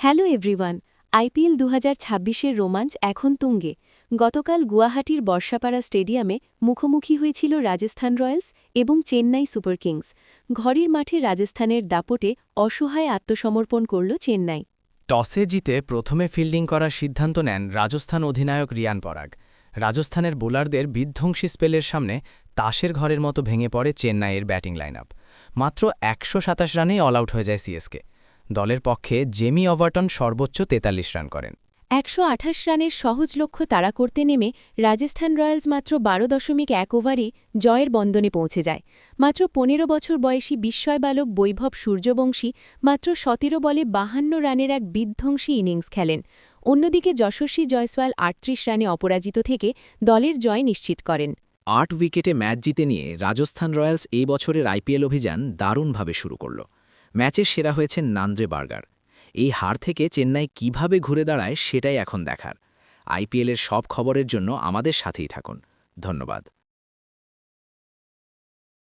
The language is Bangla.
Hello everyone. আইপিএল ২০২৬-এর রোমাঞ্চ এখন তুঙ্গে। গতকাল গুয়াহাটির বর্ষাপাড়া স্টেডিয়ামে মুখোমুখি হয়েছিল রাজস্থান রয়্যালস এবং চেন্নাই সুপার কিংস। ঘরের মাঠে রাজস্থানের দাপটে অসহায় আত্মসমর্পণ করল চেন্নাই। টসে জিতে প্রথমে ফিল্ডিং করার সিদ্ধান্ত নেন রাজস্থান অধিনায়ক রিয়ান পরাগ। রাজস্থানের বোলারদের বিধ্বংসী স্পেলের সামনে তাসের ঘরের মতো ভেঙে পড়ে চেন্নাইয়ের ব্যাটিং লাইনআপ। মাত্র ১২৭ রানেই অল আউট হয়ে যায় সিএসকে। দলের পক্ষে জেমি ওভারটন সর্বোচ্চ ৪৩ রান করেন। ১২৮ রানের সহজ লক্ষ্য তাড়া করতে নেমে রাজস্থান রয়্যালস মাত্র ১২.১ ওভারে জয়ের বন্দনে পৌঁছে যায়। মাত্র ১৫ বছর বয়সী বিস্ময় বালক বৈভব সূর্যবংশী মাত্র ১৭ বলে ৫২ রানের এক বিধ্বংসী ইনিংস খেলেন। অন্যদিকে যশস্বী জয়সওয়াল ৩৮ রানে অপরাজিত থেকে দলের জয় নিশ্চিত করেন। ৮ উইকেটে ম্যাচ জিতে নিয়ে রাজস্থান রয়্যালস এই বছরের আইপিএল অভিযান দারুণভাবে শুরু করল। ম্যাচের সেরা হয়েছেন নান্দ্রে বার্গার। এই হার থেকে চেন্নাই কিভাবে ঘুরে দাঁড়ায় সেটাই এখন দেখার। আইপিএলের সব খবরের জন্য আমাদের সাথেই থাকুন। ধন্যবাদ।